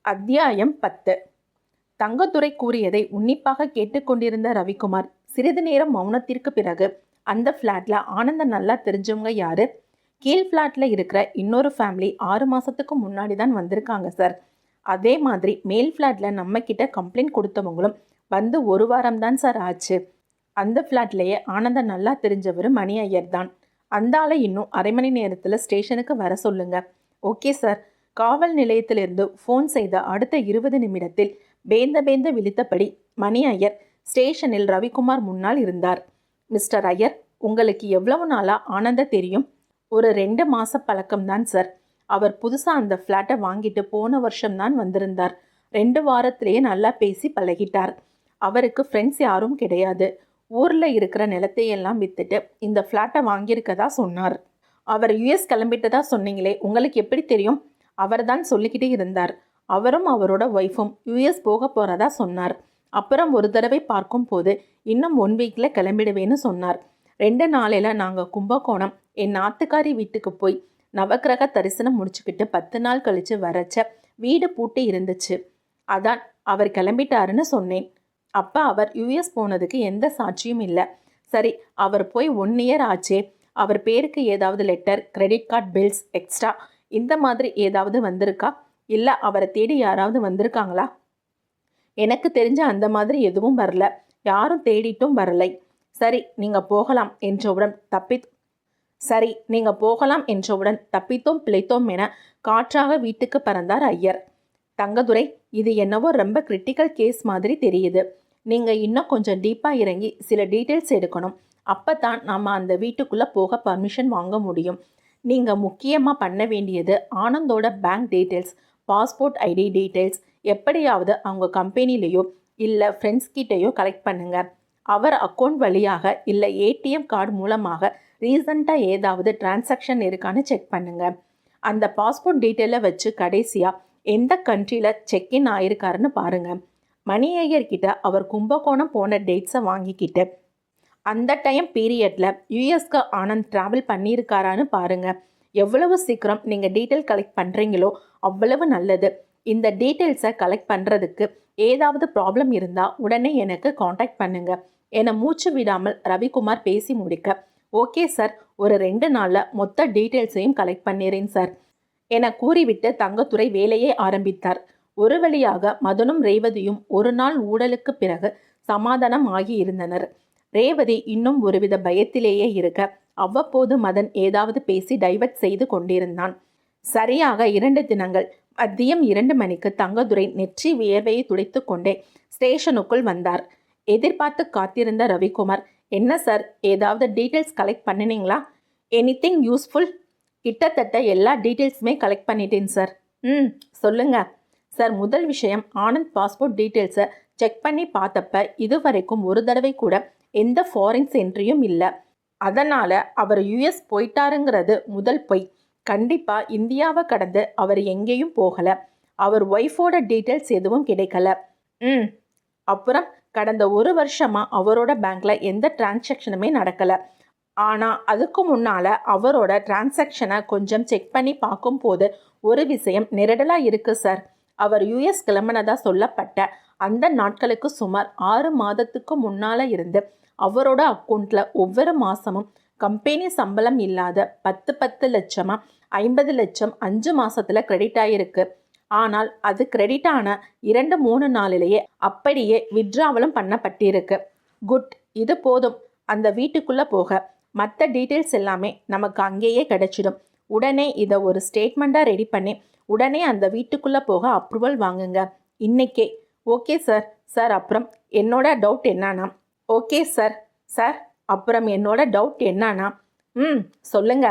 அத்தியாயம் 10. தங்கத்துரை கூறியதை உன்னிப்பாக கேட்டுக்கொண்டிருந்த ரவிக்குமார் சிறிது நேரம் மௌனத்திற்கு பிறகு, அந்த ஃப்ளாட்ல ஆனந்த நல்லா தெரிஞ்சவங்க யாரு? கீழ் ஃப்ளாட்ல இருக்கிற இன்னொரு ஃபேமிலி 6 மாசத்துக்கு முன்னாடி தான் வந்திருக்காங்க சார். அதே மாதிரி மேல் ஃப்ளாட்ல நம்ம கிட்ட கம்ப்ளைண்ட் கொடுத்தவங்களும் வந்து 1 வாரம் தான் சார் ஆச்சு. அந்த ஃப்ளாட்லேயே ஆனந்த நல்லா தெரிஞ்சவர் மணி ஐயர் தான். அந்த ஆளை இன்னும் அரை மணி நேரத்தில் ஸ்டேஷனுக்கு வர சொல்லுங்க. Okay sir. காவல் நிலையத்திலிருந்து ஃபோன் செய்த அடுத்த 20 நிமிடத்தில் பேந்த விழித்தபடி மணி ஐயர் ஸ்டேஷனில் ரவிக்குமார் முன்னால் இருந்தார். மிஸ்டர் ஐயர், உங்களுக்கு எவ்வளவு நாளா ஆனந்த தெரியும்? ஒரு 2 மாச பழக்கம்தான் சார். அவர் புதுசாக அந்த ஃப்ளாட்டை வாங்கிட்டு போன வருஷம்தான் வந்திருந்தார். 2 வாரத்திலேயே நல்லா பேசி பழகிட்டார். அவருக்கு ஃப்ரெண்ட்ஸ் யாரும் கிடையாது. ஊரில் இருக்கிற நிலத்தையெல்லாம் வித்துட்டு இந்த ஃப்ளாட்டை வாங்கியிருக்கதா சொன்னார். அவர் யுஎஸ் கிளம்பிட்டதா சொன்னீங்களே, உங்களுக்கு எப்படி தெரியும்? அவர் தான் சொல்லிக்கிட்டே இருந்தார். அவரும் அவரோட ஒய்ஃபும் யுஎஸ் போக போகிறதா சொன்னார். அப்புறம் ஒரு தடவை பார்க்கும் போது இன்னும் 1 வீக்கில் கிளம்பிடுவேன்னு சொன்னார். 2 நாளையில் நாங்கள் கும்பகோணம் என் நாத்துக்காரி வீட்டுக்கு போய் நவக்கிரக தரிசனம் முடிச்சுக்கிட்டு 10 நாள் கழித்து வரச்ச வீடு பூட்டி இருந்துச்சு. அதான் அவர் கிளம்பிட்டாருன்னு சொன்னேன். அப்போ அவர் யுஎஸ் போனதுக்கு எந்த சாட்சியும் இல்லை. சரி, அவர் போய் 1 இயர் ஆச்சே. அவர் பேருக்கு ஏதாவது letter, credit card bills, extra இந்த மாதிரி ஏதாவது வந்திருக்கா? இல்லை அவரை தேடி யாராவது வந்திருக்காங்களா? எனக்கு தெரிஞ்ச அந்த மாதிரி எதுவும் வரல. யாரும் தேடிட்டும் வரலை. சரி, நீங்கள் போகலாம் என்றவுடன் தப்பித்தோம் பிழைத்தோம் என காற்றாக வீட்டுக்கு பறந்தார் ஐயர். தங்கதுரை, இது என்னவோ ரொம்ப கிரிட்டிக்கல் கேஸ் மாதிரி தெரியுது. நீங்கள் இன்னும் கொஞ்சம் டீப்பாக இறங்கி சில டீட்டெயில்ஸ் எடுக்கணும். அப்போ தான் நாம் அந்த வீட்டுக்குள்ளே போக பர்மிஷன் வாங்க முடியும். நீங்கள் முக்கியமாக பண்ண வேண்டியது ஆனந்தோட bank details, passport ID details எப்படியாவது அவங்க கம்பெனிலேயோ இல்லை ஃப்ரெண்ட்ஸ் கிட்டேயோ கலெக்ட் பண்ணுங்கள். அவர் அக்கௌண்ட் வழியாக இல்லை ஏடிஎம் கார்டு மூலமாக ரீசண்டாக ஏதாவது டிரான்சாக்ஷன் இருக்கான்னு செக் பண்ணுங்கள். அந்த பாஸ்போர்ட் டீட்டெயிலை வச்சு கடைசியாக எந்த கண்ட்ரியில் செக்இன் ஆயிருக்காருன்னு பாருங்கள். மணி ஐயர்கிட்ட அவர் கும்பகோணம் போன டேட்ஸை வாங்கிக்கிட்டு அந்த டைம் பீரியடில் யூஎஸ்க்கு ஆனந்த் ட்ராவல் பண்ணியிருக்காரான்னு பாருங்கள். எவ்வளவு சீக்கிரம் நீங்கள் டீட்டெயில் கலெக்ட் பண்ணுறீங்களோ அவ்வளவு நல்லது. இந்த டீட்டெயில்ஸை கலெக்ட் பண்ணுறதுக்கு ஏதாவது ப்ராப்ளம் இருந்தால் உடனே எனக்கு காண்டாக்ட் பண்ணுங்கள் என மூச்சு விடாமல் ரவிக்குமார் பேசி முடிக்க, ஓகே சார், ஒரு 2 நாளில் மொத்த டீட்டெயில்ஸையும் கலெக்ட் பண்ணிடுறேன் சார் என கூறிவிட்டு தங்கத்துரை வேலையை ஆரம்பித்தார். ஒரு வழியாக மதனும் ரேவதியும் 1 நாள் ஊடலுக்கு பிறகு சமாதானம் ஆகி இருந்தனர். ரேவதி இன்னும் ஒருவித பயத்திலேயே இருக்க அவ்வப்போது மதன் ஏதாவது பேசி டைவர்ட் செய்து கொண்டிருந்தான். சரியாக 2 தினங்கள் மதியம் 2 மணிக்கு தங்கதுரை நெற்றி வியர்வையை துடைத்து கொண்டே ஸ்டேஷனுக்குள் வந்தார். எதிர்பார்த்து காத்திருந்த ரவிக்குமார், என்ன சார், ஏதாவது டீட்டெயில்ஸ் கலெக்ட் பண்ணினீங்களா? Anything useful? கிட்டத்தட்ட எல்லா டீட்டெயில்ஸுமே கலெக்ட் பண்ணிட்டேன் சார். சொல்லுங்க சார். முதல் விஷயம், ஆனந்த் பாஸ்போர்ட் டீட்டெயில்ஸை செக் பண்ணி பார்த்தப்ப இதுவரைக்கும் ஒரு தடவை கூட எந்த ஃபாரின்ஸ் என்ட்ரியும் இல்லை. அதனால் அவர் யுஎஸ் போயிட்டாருங்கிறது முதல் பொய். கண்டிப்பாக இந்தியாவை கடந்து அவர் எங்கேயும் போகலை. அவர் ஒய்ஃபோட டீட்டெயில்ஸ் எதுவும் கிடைக்கல. அப்புறம் கடந்த 1 வருஷமாக அவரோட பேங்க்கில் எந்த டிரான்சாக்ஷனுமே நடக்கலை. ஆனால் அதுக்கு முன்னால் அவரோட டிரான்சாக்ஷனை கொஞ்சம் செக் பண்ணி பார்க்கும்போது ஒரு விஷயம் நெருடலாக இருக்குது சார். அவர் யுஎஸ் கிளம்பினதாக சொல்லப்பட்ட அந்த நாட்களுக்கு சுமார் 6 மாதத்துக்கு முன்னால் இருந்து அவரோட அக்கௌண்ட்டில் ஒவ்வொரு மாதமும் கம்பெனி சம்பளம் இல்லாத 10 லட்சமாக 50 லட்சம் 5 மாதத்தில் கிரெடிட் ஆகிருக்கு. ஆனால் அது கிரெடிட் ஆன 2-3 நாளிலேயே அப்படியே வித்ட்ராவலும் பண்ணப்பட்டிருக்கு. குட், இது போதும். அந்த வீட்டுக்குள்ளே போக மற்ற டீட்டெயில்ஸ் எல்லாமே நமக்கு அங்கேயே கிடைச்சிடும். உடனே இதை ஒரு ஸ்டேட்மெண்ட்டாக ரெடி பண்ணி உடனே அந்த வீட்டுக்குள்ளே போக அப்ரூவல் வாங்குங்க இன்னைக்கே. Okay sir. சார், அப்புறம் என்னோட டவுட் என்னன்னா ஓகே சார். சார், அப்புறம் என்னோட டவுட் என்னன்னா சொல்லுங்க.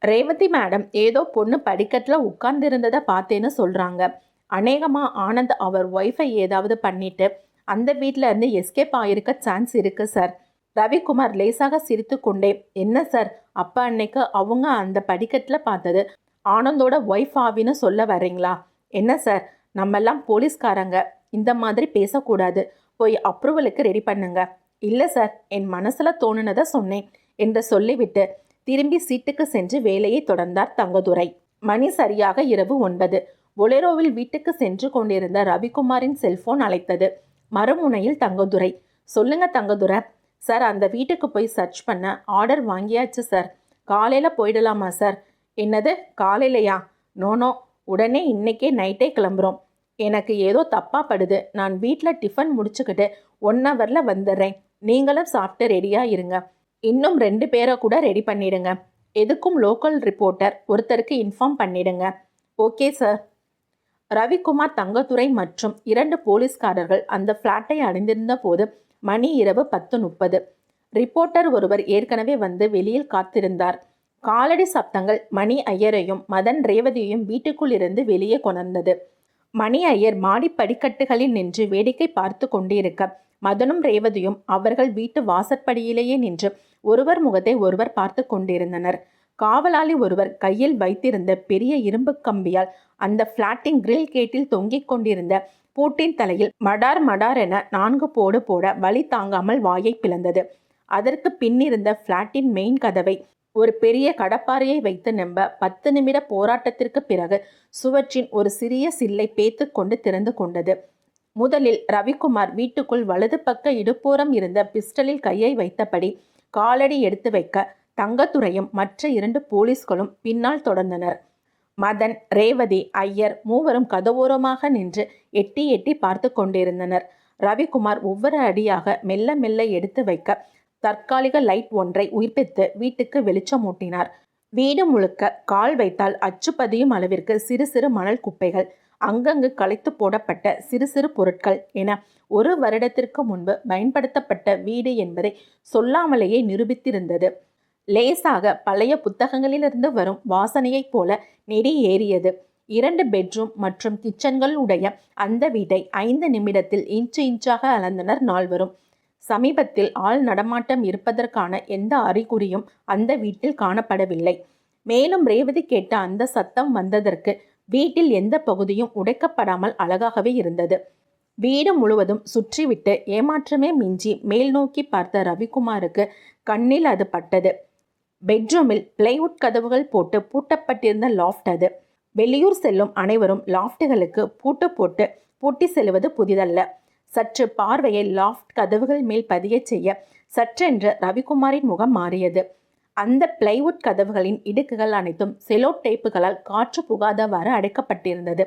ரேவதி மேடம் ஏதோ பொண்ணு படிக்கட்டில் உட்கார்ந்துருந்ததை பார்த்தேன்னு சொல்கிறாங்க. அநேகமாக ஆனந்த் அவர் ஒய்ஃபை ஏதாவது பண்ணிட்டு அந்த வீட்டில் இருந்து எஸ்கேப் ஆகிருக்க சான்ஸ் இருக்குது சார். ரவிக்குமார் லேசாக சிரித்து கொண்டே, என்ன சார், அப்போ அன்னைக்கு அவங்க அந்த படிக்கட்டில் பார்த்தது ஆனந்தோட ஒய்ஃப் ஆவின்னு சொல்ல வர்றீங்களா? என்ன சார், நம்மெல்லாம் போலீஸ்காரங்க, இந்த மாதிரி பேசக்கூடாது. போய் அப்ரூவலுக்கு ரெடி பண்ணுங்க. இல்லை சார், என் மனசில் தோணுனதை சொன்னேன் என்று சொல்லிவிட்டு திரும்பி சீட்டுக்கு சென்று வேலையை தொடர்ந்தார் தங்கதுரை. மணி சரியாக இரவு 9. பொலேரோவில் வீட்டுக்கு சென்று கொண்டிருந்த ரவிக்குமாரின் செல்போன் அழைத்தது. மறுமுனையில் தங்கதுரை. சொல்லுங்க தங்கதுரை. சார், அந்த வீட்டுக்கு போய் சர்ச் பண்ண ஆர்டர் வாங்கியாச்சு சார். காலையில் போயிடலாமா சார்? என்னது, காலையிலையா? நோனோ, உடனே இன்னைக்கே நைட்டே கிளம்புறோம். எனக்கு ஏதோ தப்பாக படுது. நான் வீட்டில் டிஃபன் முடிச்சுக்கிட்டு 1 ஹவரில் வந்துடுறேன். நீங்களும் சாப்பிட்டு ரெடியாக இருங்க. இன்னும் 2 பேரை கூட ரெடி பண்ணிடுங்க. எதுக்கும் லோக்கல் ரிப்போர்ட்டர் ஒருத்தருக்கு இன்ஃபார்ம் பண்ணிடுங்க. Okay sir. ரவிக்குமார், தங்கதுரை மற்றும் 2 போலீஸ்காரர்கள் அந்த ஃப்ளாட்டை அடைந்திருந்த போது மணி இரவு 10:30. ரிப்போர்ட்டர் ஒருவர் ஏற்கனவே வந்து வெளியில் காத்திருந்தார். காலடி சப்தங்கள் மணி ஐயரையும் மதன் ரேவதியையும் வீட்டுக்குள் இருந்து வெளியே கொணர்ந்தது. மணி ஐயர் மாடி படிக்கட்டுகளில் நின்று வேடிக்கை பார்த்து கொண்டிருக்க, மதனும் ரேவதியும் அவர்கள் வீட்டு வாசற்படியிலேயே நின்று ஒருவர் முகத்தை ஒருவர் பார்த்து கொண்டிருந்தனர். காவலாளி ஒருவர் கையில் வைத்திருந்த பெரிய இரும்பு கம்பியால் அந்த பிளாட்டின் கிரில் கேட்டில் தொங்கிக் கொண்டிருந்த பூட்டின் தலையில் மடார் மடார் என 4 போடு போட வலி தாங்காமல் வாயை பிளந்தது. அதற்கு பின்னிருந்த பிளாட்டின் மெயின் கதவை ஒரு பெரிய கடப்பாறையை வைத்து நம்ப 10 நிமிட போராட்டத்திற்கு பிறகு சுவற்றின் ஒரு சிறிய சில்லை பேத்து கொண்டு திறந்து கொண்டது. முதலில் ரவிக்குமார் வீட்டுக்குள் வலது பக்க இடுப்போரம் இருந்த பிஸ்டலில் கையை வைத்தபடி காலடி எடுத்து வைக்க, தங்கத்துரையும் மற்ற 2 போலீஸ்களும் பின்னால் தொடர்ந்தனர். மதன், ரேவதி, ஐயர் மூவரும் கதவோரமாக நின்று எட்டி எட்டி பார்த்து கொண்டிருந்தனர். ரவிக்குமார் ஒவ்வொரு அடியாக மெல்ல மெல்ல எடுத்து வைக்க, தற்காலிக லைட் ஒன்றை உயிர்ப்பித்து வீட்டுக்கு வெளிச்சமூட்டினார். வீடு முழுக்க கால் வைத்தால் அச்சு பதியும் அளவிற்கு சிறு சிறு மணல் குப்பைகள், அங்கங்கு களைத்து போடப்பட்ட சிறு சிறு பொருட்கள் என 1 வருடத்திற்கு முன்பு பயன்படுத்தப்பட்ட வீடு என்பதை சொல்லாமலேயே நிரூபித்திருந்தது. லேசாக பழைய புத்தகங்களிலிருந்து வரும் வாசனையைப் போல நெடி ஏறியது. 2 பெட்ரூம் மற்றும் கிச்சன்கள் உடைய அந்த வீட்டை 5 நிமிடத்தில் இன்ச்சு இன்ச்சாக அளந்தனர் 4வரும். சமீபத்தில் ஆள் நடமாட்டம் இருப்பதற்கான எந்த அறிகுறியும் அந்த வீட்டில் காணப்படவில்லை. மேலும் ரேவதி கேட்ட அந்த சத்தம் வந்ததற்கு வீட்டில் எந்த பகுதியும் உடைக்கப்படாமல் அழகாகவே இருந்தது. வீடு முழுவதும் சுற்றிவிட்டு ஏமாற்றமே மிஞ்சி மேல் நோக்கி பார்த்த ரவிக்குமாருக்கு கண்ணில் அது பட்டது. பெட்ரூமில் பிளைவுட் கதவுகள் போட்டு பூட்டப்பட்டிருந்த லாஃப்ட் அது. வெளியூர் செல்லும் அனைவரும் லாஃப்ட்டுகளுக்கு பூட்டு போட்டு பூட்டி செல்வது புதிதல்ல. சற்று பார்வையை லாஃப்ட் கதவுகள் மேல் பதிய செய்ய சற்றென்று ரவிக்குமாரின் முகம் மாறியது. அந்த பிளைவுட் கதவுகளின் இடுக்குகள் அனைத்தும் செலோ டேப்புகளால் காற்று புகாதவாறு அடைக்கப்பட்டிருந்தது.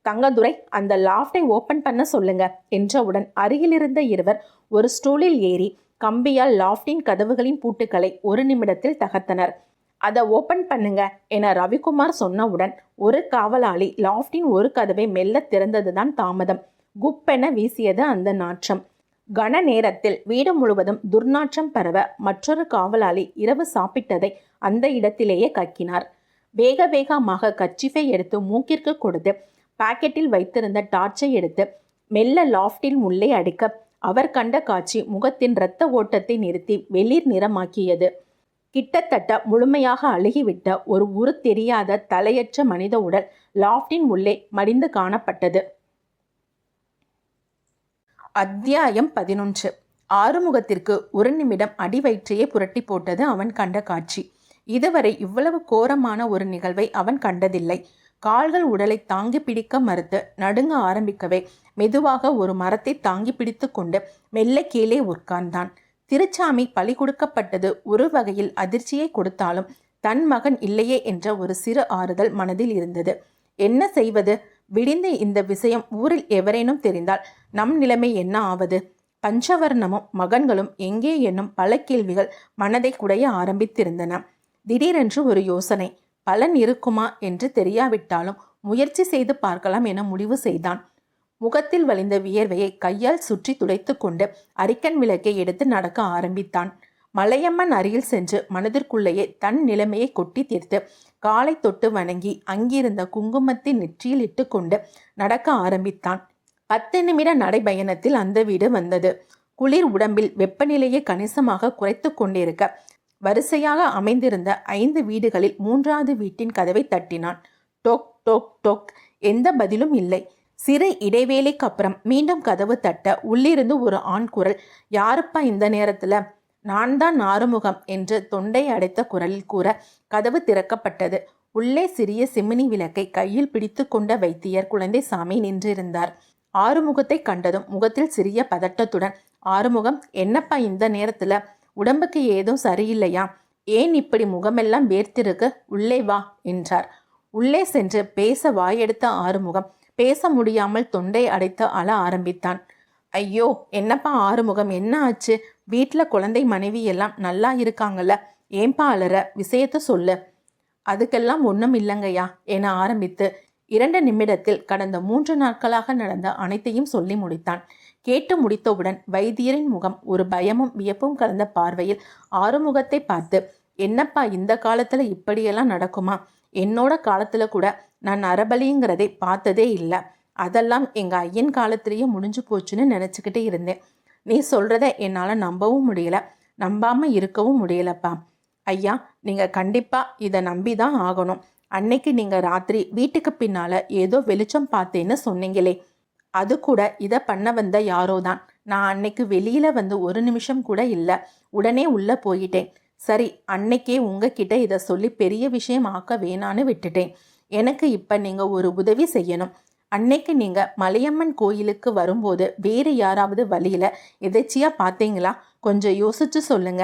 தங்கதுரை, அந்த லாஃப்டை ஓப்பன் பண்ண சொல்லுங்க என்றவுடன் அருகிலிருந்த இருவர் ஒரு ஸ்டூலில் ஏறி கம்பியால் லாஃப்டின் கதவுகளின் பூட்டுக்களை 1 நிமிடத்தில் தகர்த்தனர். அதை ஓப்பன் பண்ணுங்க என ரவிக்குமார் சொன்னவுடன் ஒரு காவலாளி லாஃப்டின் ஒரு கதவை மெல்ல திறந்ததுதான் தாமதம். குப்பென வீசியது அந்த நாற்றம். கன நேரத்தில் வீடு முழுவதும் துர்நாற்றம் பரவ மற்றொரு காவலாளி இரவு சாப்பிட்டதை அந்த இடத்திலேயே கக்கினார். வேக வேகமாக கர்ச்சீஃபை எடுத்து மூக்கிற்கு கொடுத்து பாக்கெட்டில் வைத்திருந்த டார்ச்சை எடுத்து மெல்ல லாஃப்டில் உள்ளே அடிக்க, அவர் கண்ட காட்சி முகத்தின் இரத்த ஓட்டத்தை நிறுத்தி வெளிர் நிறமாக்கியது. கிட்டத்தட்ட முழுமையாக அழுகிவிட்ட ஒரு உரு தெரியாத தலையற்ற மனித உடல் லாஃப்டின் உள்ளே மடிந்து காணப்பட்டது. அத்தியாயம் 11. ஆறுமுகத்திற்கு 1 நிமிடம் அடி வயிற்றையே புரட்டி போட்டது அவன் கண்ட காட்சி. இதுவரை இவ்வளவு கோரமான ஒரு நிகழ்வை அவன் கண்டதில்லை. கால்கள் உடலை தாங்கி பிடிக்க மறுத்து நடுங்க ஆரம்பிக்கவே மெதுவாக ஒரு மரத்தை தாங்கி பிடித்து கொண்டு மெல்ல கீழே உட்கார்ந்தான். திருச்சாமி பலி கொடுக்கப்பட்டது ஒரு வகையில் அதிர்ச்சியை கொடுத்தாலும் தன் மகன் இல்லையே என்ற ஒரு சிறு ஆறுதல் மனதில் இருந்தது. என்ன செய்வது? விடிந்து இந்த விஷயம் ஊரில் எவரேனும் தெரிந்தால் நம் நிலைமை என்ன ஆவது? பஞ்சவர்ணமும் மகன்களும் எங்கே என்னும் பல கேள்விகள் மனதை குடைய ஆரம்பித்திருந்தன. திடீரென்று ஒரு யோசனை. பலன் இருக்குமா என்று தெரியாவிட்டாலும் முயற்சி செய்து பார்க்கலாம் என முடிவு செய்தான். முகத்தில் வழிந்த வியர்வையை கையால் சுற்றி துடைத்து கொண்டு அரிக்கன் விளக்கை எடுத்து நடக்க ஆரம்பித்தான். மலையம்மன் அருகில் சென்று மனதிற்குள்ளேயே தன் நிலைமையை கொட்டி தீர்த்து காலை தொட்டு வணங்கி அங்கிருந்த குங்குமத்தை நெற்றியில் இட்டு கொண்டு நடக்க ஆரம்பித்தான். 10 நிமிட நடைபயணத்தில் அந்த வீடு வந்தது. குளிர் உடம்பில் வெப்பநிலையை கணிசமாக குறைத்து கொண்டிருக்க வரிசையாக அமைந்திருந்த 5 வீடுகளில் 3வது வீட்டின் கதவை தட்டினான். டொக் டொக் டொக். எந்த பதிலும் இல்லை. சிறு இடைவேளைக்கு அப்புறம் மீண்டும் கதவு தட்ட உள்ளிருந்து ஒரு ஆண் குரல், யாருப்பா இந்த நேரத்துல? நான் தான் ஆறுமுகம் என்று தொண்டை அடைத்த குரலில் கூற கதவு திறக்கப்பட்டது. உள்ளே சிறிய சிமினி விளக்கை கையில் பிடித்து கொண்ட வைத்தியர் குழந்தைசாமி நின்றிருந்தார். ஆறுமுகத்தை கண்டதும் முகத்தில் சிறிய பதட்டத்துடன், ஆறுமுகம், என்னப்பா இந்த நேரத்துல? உடம்புக்கு ஏதும் சரியில்லையா? ஏன் இப்படி முகமெல்லாம் வேர்த்திருக்கு? உள்ளே வா என்றார். உள்ளே சென்று பேச வாயெடுத்த ஆறுமுகம் பேச முடியாமல் தொண்டை அடைத்து அழ ஆரம்பித்தான். ஐயோ, என்னப்பா ஆறுமுகம், என்ன ஆச்சு? வீட்டில் குழந்தை மனைவி எல்லாம் நல்லா இருக்காங்கல்ல, ஏன்பா அலற? விஷயத்த சொல்லு. அதுக்கெல்லாம் ஒன்றும் இல்லைங்கய்யா என ஆரம்பித்து 2 நிமிடத்தில் கடந்த 3 நாட்களாக நடந்த அனைத்தையும் சொல்லி முடித்தான். கேட்டு முடித்தவுடன் வைத்தியரின் முகம் ஒரு பயமும் வியப்பும் கலந்த பார்வையில் ஆறுமுகத்தை பார்த்து, என்னப்பா இந்த காலத்துல இப்படியெல்லாம் நடக்குமா? என்னோட காலத்துல கூட நான் நரபலிங்கிறதை பார்த்ததே இல்லை. அதெல்லாம் எங்க ஐயன் காலத்திலேயே முடிஞ்சு போச்சுன்னு நினச்சிக்கிட்டே இருந்தேன். நீ சொல்றத என்னால் நம்பவும் முடியல, நம்பாம இருக்கவும் முடியலப்பா. ஐயா, நீங்க கண்டிப்பா இதை நம்பிதான் ஆகணும். அன்னைக்கு நீங்க ராத்திரி வீட்டுக்கு பின்னால ஏதோ வெளிச்சம் பார்த்தேன்னு சொன்னீங்களே, அது கூட இதை பண்ண வந்த யாரோ தான். நான் அன்னைக்கு வெளியில வந்து 1 நிமிஷம் கூட இல்லை, உடனே உள்ள போயிட்டேன். சரி, அன்னைக்கே உங்ககிட்ட இதை சொல்லி பெரிய விஷயம் ஆக்க வேணான்னு விட்டுட்டேன். எனக்கு இப்ப நீங்க ஒரு உதவி செய்யணும். அன்னைக்கு நீங்க மலையம்மன் கோயிலுக்கு வரும்போது வேறு யாராவது வழியில எதேச்சியா பார்த்தீங்களா? கொஞ்சம் யோசிச்சு சொல்லுங்க.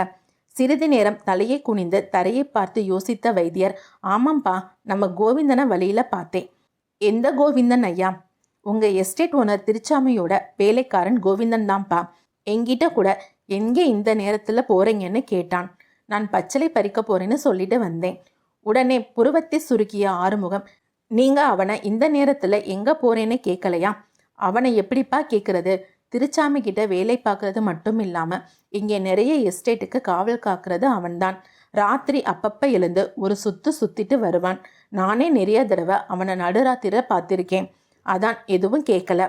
சிறிது நேரம் தலையை குனிந்து தரையை பார்த்து யோசித்த வைத்தியர், ஆமாம்பா, நம்ம கோவிந்தனை வழியில பார்த்தேன். எந்த கோவிந்தன் ஐயா? உங்க எஸ்டேட் ஓனர் திருச்சாமியோட வேலைக்காரன் கோவிந்தன் தான்ப்பா. என்கிட்ட கூட எங்கே இந்த நேரத்துல போறீங்கன்னு கேட்டான். நான் பச்சளை பறிக்க போறேன்னு சொல்லிட்டு வந்தேன். உடனே புருவத்தை சுருக்கிய ஆறுமுகம், நீங்க அவனை இந்த நேரத்துல எங்க போறேன்னு கேட்கலையா? அவனை எப்படிப்பா கேட்கறது? திருச்சாமி கிட்ட வேலை பார்க்கறது மட்டும் இல்லாம இங்கே நிறைய எஸ்டேட்டுக்கு காவல் காக்கிறது அவன்தான். ராத்திரி அப்பப்ப எழுந்து ஒரு சுத்திட்டு வருவான். நானே நிறைய தடவை அவனை நடுராத்திர பார்த்திருக்கேன். அதான் எதுவும் கேட்கல.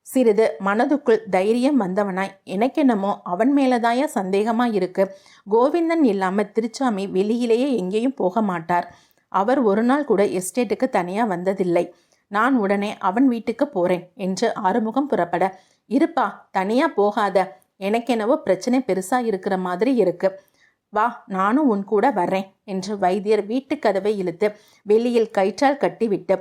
சிறிது மனதுக்குள் தைரியம் வந்தவனாய், எனக்கென்னமோ அவன் மேலதாய சந்தேகமா இருக்கு. கோவிந்தன் இல்லாம திருச்சாமி வெளியிலேயே எங்கேயும் போக மாட்டார். அவர் ஒரு நாள் கூட எஸ்டேட்டுக்கு தனியா வந்ததில்லை. நான் உடனே அவன் வீட்டுக்கு போறேன் என்று ஆறுமுகம் புறப்பட, இருப்பா, தனியா போகாத, எனக்கென்னவோ பிரச்சனை பெருசா இருக்கிற மாதிரி இருக்கு. வா, நானும் உன் கூட வர்றேன் என்று வைத்தியர் வீட்டு கதவை இழுத்து வெளியில் கயிற்றால் கட்டிவிட்டு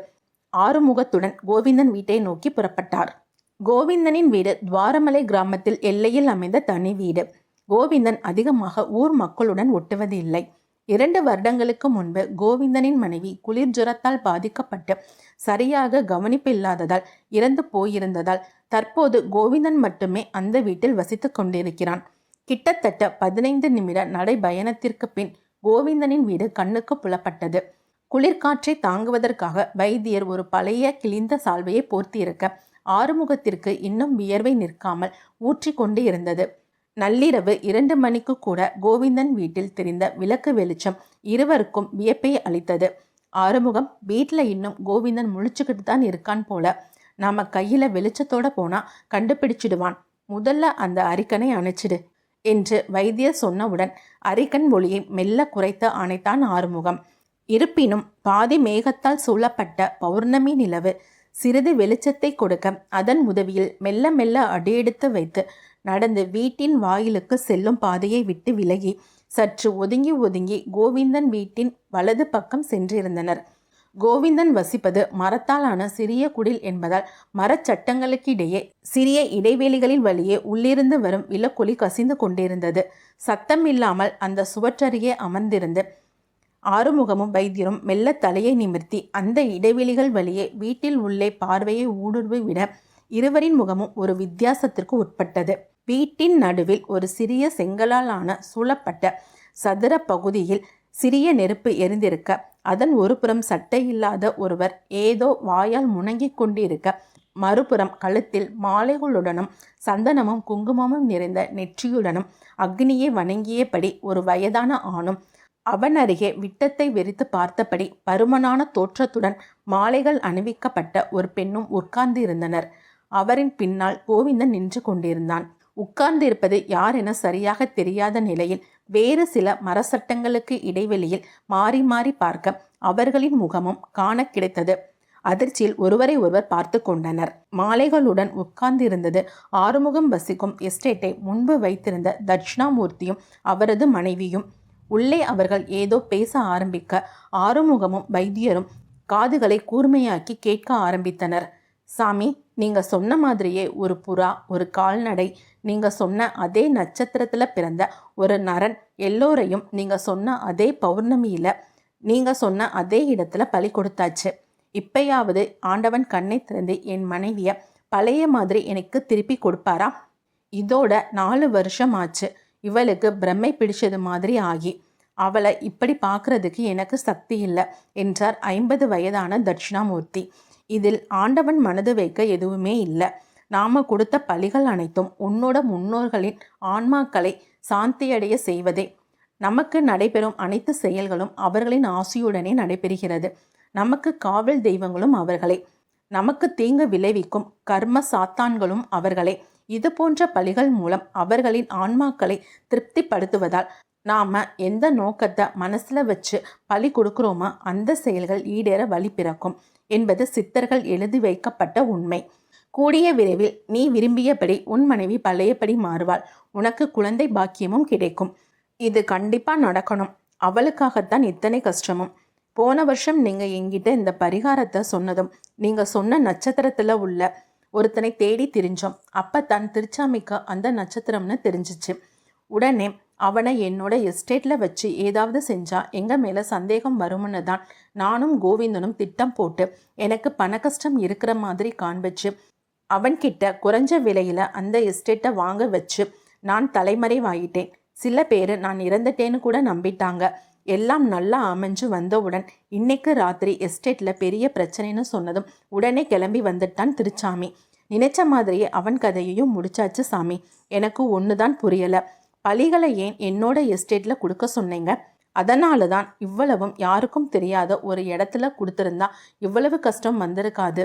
ஆறுமுகத்துடன் கோவிந்தன் வீட்டை நோக்கி புறப்பட்டார். கோவிந்தனின் வீடு துவாரமலை கிராமத்தில் எல்லையில் அமைந்த தனி வீடு. கோவிந்தன் அதிகமாக ஊர் மக்களுடன் ஒட்டுவது இல்லை. 2 வருடங்களுக்கு முன்பு கோவிந்தனின் மனைவி குளிர் ஜுரத்தால் பாதிக்கப்பட்டு சரியாக கவனிப்பில்லாததால் இறந்து போயிருந்ததால் தற்போது கோவிந்தன் மட்டுமே அந்த வீட்டில் வசித்து கொண்டிருக்கிறான். கிட்டத்தட்ட 15 நிமிட நடைபயணத்திற்கு பின் கோவிந்தனின் வீடு கண்ணுக்கு புலப்பட்டது. குளிர்காற்றை தாங்குவதற்காக வைத்தியர் ஒரு பழைய கிழிந்த சால்வையை போர்த்தியிருக்க ஆறுமுகத்திற்கு இன்னும் வியர்வை நிற்காமல் ஊற்றி கொண்டு இருந்தது. நள்ளிரவு 2 மணிக்கு கூட கோவிந்தன் வீட்டில் தெரிந்த விளக்கு வெளிச்சம் இருவருக்கும் வியப்பை அளித்தது. ஆறுமுகம், வீட்டில் இன்னும் கோவிந்தன் முழிச்சுக்கிட்டு தான் இருக்கான் போல. நாம கையில வெளிச்சத்தோட போனா கண்டுபிடிச்சிடுவான். முதல்ல அந்த அரிக்கனை அணைச்சிடு என்று வைத்தியர் சொன்னவுடன் அரிக்கன் ஒளியை மெல்ல குறைத்து அணைத்தான் ஆறுமுகம். இருப்பினும் பாதி மேகத்தால் சூழப்பட்ட பௌர்ணமி நிலவு சிறிது வெளிச்சத்தை கொடுக்க அதன் உதவியில் மெல்ல மெல்ல அடியெடுத்து வைத்து நடந்து வீட்டின் வாயிலுக்கு செல்லும் பாதையை விட்டு விலகி சற்று ஒதுங்கி கோவிந்தன் வீட்டின் வலது பக்கம் சென்றிருந்தனர். கோவிந்தன் வசிப்பது மரத்தாலான சிறிய குடில் என்பதால் மரச்சட்டங்களுக்கிடையே சிறிய இடைவெளிகளின் வழியே உள்ளிருந்து வரும் விளக்கொளி கசிந்து கொண்டிருந்தது. சத்தம் இல்லாமல் அந்த சுவற்றருகே அமர்ந்திருந்து ஆறுமுகமும் வைத்தியரும் மெல்ல தலையை நிமிர்த்தி அந்த இடைவெளிகள் வழியே வீட்டில் உள்ளே பார்வையை ஊடுருவி விட இருவரின் முகமும் ஒரு வித்தியாசத்திற்கு உட்பட்டது. வீட்டின் நடுவில் ஒரு சிறிய செங்கலால் ஆன சூழப்பட்ட சதுர பகுதியில் சிறிய நெருப்பு எரிந்திருக்க அதன் ஒரு புறம் சட்டை இல்லாத ஒருவர் ஏதோ வாயால் முணங்கிக் கொண்டிருக்க, மறுபுறம் கழுத்தில் மாலைகளுடனும் சந்தனமும் குங்குமமும் நிறைந்த நெற்றியுடனும் அக்னியை வணங்கியபடி ஒரு வயதான ஆணும் அவன் அருகே விட்டத்தை வெறித்து பார்த்தபடி பருமனான தோற்றத்துடன் மாலைகள் அணிவிக்கப்பட்ட ஒரு பெண்ணும் உட்கார்ந்து இருந்தனர். அவரின் பின்னால் கோவிந்தன் நின்று கொண்டிருந்தான். உட்கார்ந்து இருப்பது யார் என சரியாக தெரியாத நிலையில் வேறு சில மரசட்டங்களுக்கு இடைவெளியில் மாறி மாறி பார்க்க அவர்களின் முகமும் காண கிடைத்தது. அதிர்ச்சியில் ஒருவரை ஒருவர் பார்த்து கொண்டனர். மாலைகளுடன் உட்கார்ந்திருந்தது ஆறுமுகம் வசிக்கும் எஸ்டேட்டை முன்பு வைத்திருந்த தட்சிணாமூர்த்தியும் அவரது மனைவியும். உள்ளே அவர்கள் ஏதோ பேச ஆரம்பிக்க ஆறுமுகமும் வைத்தியரும் காதுகளை கூர்மையாக்கி கேட்க ஆரம்பித்தனர். சாமி, நீங்க சொன்ன மாதிரியே ஒரு புறா, ஒரு கால்நடை, நீங்க சொன்ன அதே நட்சத்திரத்துல பிறந்த ஒரு நரன், எல்லோரையும் நீங்க சொன்ன அதே பௌர்ணமியில நீங்க சொன்ன அதே இடத்துல பலி கொடுத்தாச்சு. இப்பயாவது ஆண்டவன் கண்ணை திறந்து என் மனைவிய பழைய மாதிரி எனக்கு திருப்பி கொடுப்பாரா? இதோட 4 வருஷம் ஆச்சு. இவளுக்கு பிரம்மை பிடிச்சது மாதிரி ஆகி. அவளை இப்படி பார்க்கறதுக்கு எனக்கு சக்தி இல்லை என்றார் 50 வயதான தட்சிணாமூர்த்தி. இதில் ஆண்டவன் மனது வைக்க எதுவுமே இல்லை. நாம கொடுத்த பலிகள் அனைத்தும் உன்னோட முன்னோர்களின் ஆன்மாக்களை சாந்தியடைய செய்வதே. நமக்கு நடைபெறும் அனைத்து செயல்களும் அவர்களின் ஆசியுடனே நடைபெறுகிறது. நமக்கு காவல் தெய்வங்களும் அவர்களே. நமக்கு தீங்கு விளைவிக்கும் கர்ம சாத்தான்களும் அவர்களே. இது போன்ற பலிகள் மூலம் அவர்களின் ஆன்மாக்களை திருப்திப்படுத்துவதால் நாம எந்த நோக்கத்தை மனசுல வச்சு பலி கொடுக்கிறோமோ அந்த செயல்கள் ஈடேற வழி பிறக்கும் என்பது சித்தர்கள் எழுதி வைக்கப்பட்ட உண்மை. கூடிய விரைவில் நீ விரும்பியபடி உன் மனைவி பழையபடி மாறுவாள். உனக்கு குழந்தை பாக்கியமும் கிடைக்கும். இது கண்டிப்பா நடக்கணும். அவளுக்காகத்தான் இத்தனை கஷ்டமும். போன வருஷம் நீங்க என்கிட்ட இந்த பரிகாரத்தை சொன்னதும் நீங்க சொன்ன நட்சத்திரத்துல உள்ள ஒருத்தனை தேடி திரிஞ்சோம். அப்பத்தான் திருச்சாமிக்கு அந்த நட்சத்திரம்னு தெரிஞ்சிச்சு. உடனே அவனை என்னோட எஸ்டேட்ல வச்சு ஏதாவது செஞ்சா எங்க மேல சந்தேகம் வரும்னு தான் நானும் கோவிந்தனும் திட்டம் போட்டு எனக்கு பண கஷ்டம் இருக்கிற மாதிரி காண்பிச்சு அவன்கிட்ட குறைஞ்ச விலையில அந்த எஸ்டேட்டை வாங்க வச்சு நான் தலைமறைவாயிட்டேன். சில பேர் நான் இறந்துட்டேன்னு கூட நம்பிட்டாங்க. எல்லாம் நல்லா அமைஞ்சு வந்தவுடன் இன்னைக்கு ராத்திரி எஸ்டேட்ல பெரிய பிரச்சனைன்னு சொன்னதும் உடனே கிளம்பி வந்துட்டான் திருச்சாமி. நினைச்ச மாதிரியே அவன் கதையையும் முடிச்சாச்சு சாமி. எனக்கு ஒண்ணுதான் புரியல. பலிகளை ஏன் என்னோட எஸ்டேட்ல கொடுக்க சொன்னீங்க? அதனால தான் இவ்வளவும் யாருக்கும் தெரியாத ஒரு இடத்துல கொடுத்திருந்தா இவ்வளவு கஷ்டம் வந்திருக்காது.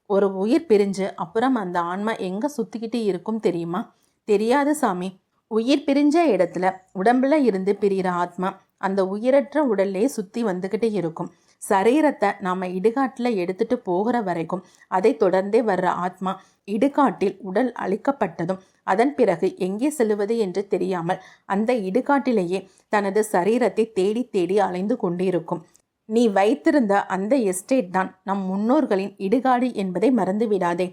ஒரு உயிர் பிரிஞ்சு அப்புறம் அந்த ஆன்மா எங்க சுத்திக்கிட்டு இருக்கும் தெரியுமா? தெரியாது சாமி. உயிர் பிரிஞ்ச இடத்துல உடம்புல இருந்து பிரிகிற ஆத்மா அந்த உயிரற்ற உடல்லே சுத்தி வந்துகிட்டே இருக்கும். சரீரத்தை நாம இடுகாட்டில் எடுத்துட்டு போகிற வரைக்கும் அதை தொடர்ந்தே வர்ற ஆத்மா இடுகாட்டில் உடல் அழிக்கப்பட்டதும் அதன் பிறகு எங்கே செல்லுவது என்று தெரியாமல் அந்த இடுகாட்டிலேயே தனது சரீரத்தை தேடி தேடி அலைந்து கொண்டிருக்கும். நீ வைத்திருந்த அந்த எஸ்டேட் தான் நம் முன்னோர்களின் இடுகாடு என்பதை மறந்து விடாதே.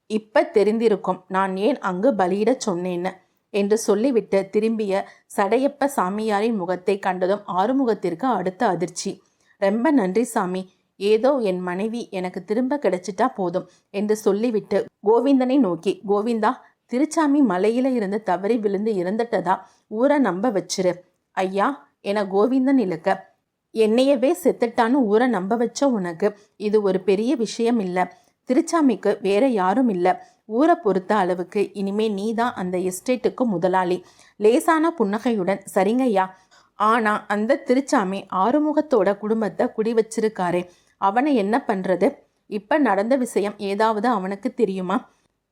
இப்ப தெரிந்திருக்கும் நான் ஏன் அங்கு பலியிடச் சொன்னேன்னு என்று சொல்லிவிட்டு திரும்பிய சடையப்ப சாமியாரின் முகத்தை கண்டதும் ஆறுமுகத்திற்கு அடுத்த அதிர்ச்சி. ரொம்ப நன்றி சாமி. ஏதோ என் மனைவி எனக்கு திரும்ப கிடைச்சிட்டா போதும் என்று சொல்லிவிட்டு கோவிந்தனை நோக்கி, கோவிந்தா, திருச்சாமி மலையில இருந்து தவறி விழுந்து இறந்துட்டதா ஊரை நம்ப வச்சிரு ஐயா என கோவிந்தன் இழுக்க, என்னையவே செத்துட்டான்னு ஊரை நம்ப வச்ச உனக்கு இது ஒரு பெரிய விஷயம் இல்லை. திருச்சாமிக்கு வேற யாரும் இல்லை. ஊரை பொறுத்த அளவுக்கு இனிமே நீதான் அந்த எஸ்டேட்டுக்கு முதலாளி. லேசான புன்னகையுடன், சரிங்கய்யா. ஆனா அந்த திருச்சாமி ஆறுமுகத்தோட குடும்பத்தை குடி வச்சிருக்காரே, அவனை என்ன பண்றது? இப்ப நடந்த விஷயம் ஏதாவது அவனுக்கு தெரியுமா?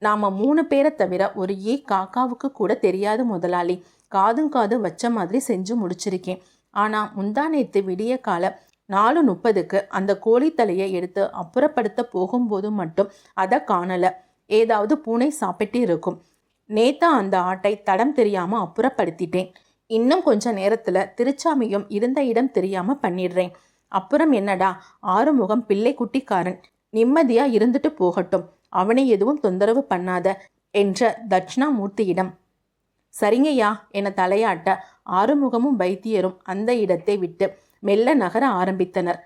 நாம 3 பேரை தவிர ஒரு காக்காவுக்கு கூட தெரியாது முதலாளி. காதும் காது வச்ச மாதிரி செஞ்சு முடிச்சிருக்கேன். ஆனா முந்தானேத்து விடிய கால 4:30க்கு அந்த கோழி தலையை எடுத்து அப்புறப்படுத்த போகும்போது மட்டும் அதை காணல. ஏதாவது பூனை சாப்பிட்டு இருக்கும். நேத்தா அந்த ஆட்டை தடம் தெரியாம அப்புறப்படுத்திட்டேன். இன்னும் கொஞ்ச நேரத்துல திருச்சாமியும் இருந்த இடம் தெரியாம பண்ணிடுறேன். அப்புறம் என்னடா, ஆறுமுகம் பிள்ளை குட்டிக்காரன், நிம்மதியா இருந்துட்டு போகட்டும், அவனை எதுவும் தொந்தரவு பண்ணாத என்ற தட்சிணாமூர்த்தியிடம். சரிங்கய்யா என தலையாட்ட ஆறுமுகமும் வைத்தியரும் அந்த இடத்தை விட்டு மெல்ல நகர ஆரம்பித்தனர்.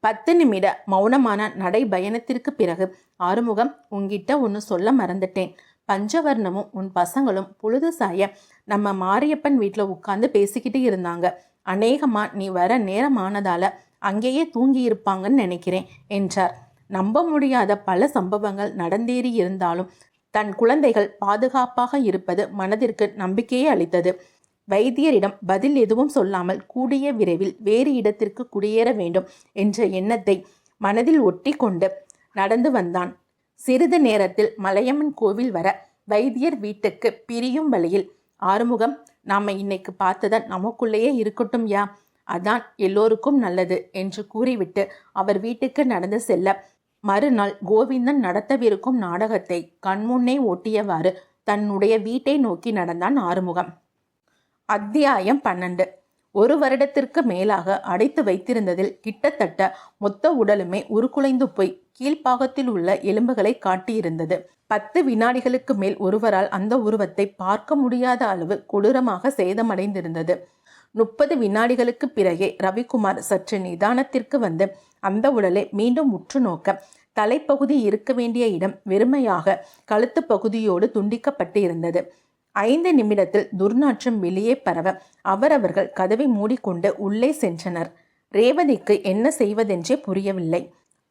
10 நிமிட மௌனமான நடை பயணத்திற்கு பிறகு, ஆறுமுகம், உன்கிட்ட ஒன்று சொல்ல மறந்துட்டேன். பஞ்சவர்ணமும் உன் பசங்களும் பொழுது சாய நம்ம மாரியப்பன் வீட்டில் உட்கார்ந்து பேசிக்கிட்டு இருந்தாங்க. அநேகமா நீ வர நேரமானதால அங்கேயே தூங்கி இருப்பாங்கன்னு நினைக்கிறேன் என்றார். நம்ப முடியாத பல சம்பவங்கள் நடந்தேறி இருந்தாலும் தன் குழந்தைகள் பாதுகாப்பாக இருப்பது மனதிற்கு நம்பிக்கையை அளித்தது. வைத்தியரிடம் பதில் எதுவும் சொல்லாமல் கூடிய விரைவில் வேறு இடத்திற்கு குடியேற வேண்டும் என்ற எண்ணத்தை மனதில் ஒட்டி கொண்டு நடந்து வந்தான். சிறிது நேரத்தில் மலையம்மன் கோவில் வர வைத்தியர் வீட்டுக்கு பிரியும் வழியில், ஆறுமுகம், நாம இன்னைக்கு பார்த்தத நமக்குள்ளேயே இருக்கட்டும் யா, அதான் எல்லோருக்கும் நல்லது என்று கூறிவிட்டு அவர் வீட்டுக்கு நடந்து செல்ல, மறுநாள் கோவிந்தன் நடத்தவிருக்கும் நாடகத்தை கண்முன்னே ஓட்டியவாறு தன்னுடைய வீட்டை நோக்கி நடந்தான் ஆறுமுகம். அத்தியாயம் 12. 1 வருடத்திற்கு மேலாக அடைத்து வைத்திருந்ததில் கிட்டத்தட்ட மொத்த உடலுமே உருக்குலைந்து போய் கீழ்ப்பாகத்தில் உள்ள எலும்புகளை காட்டியிருந்தது. 10 வினாடிகளுக்கு மேல் ஒருவரால் அந்த உருவத்தை பார்க்க முடியாத அளவு கொடூரமாக சேதமடைந்திருந்தது. 30 வினாடிகளுக்கு பிறகே ரவிக்குமார் சற்று நிதானத்திற்கு வந்து அந்த உடலை மீண்டும் உற்று நோக்க தலைப்பகுதி இருக்க வேண்டிய இடம் வெறுமையாக கழுத்து பகுதியோடு துண்டிக்கப்பட்டு இருந்தது. 5 நிமிடத்தில் துர்நாற்றம் வெளியே பரவ அவரவர்கள் கதவை மூடிக்கொண்டு உள்ளே சென்றனர். ரேவதிக்கு என்ன செய்வதென்றே புரியவில்லை.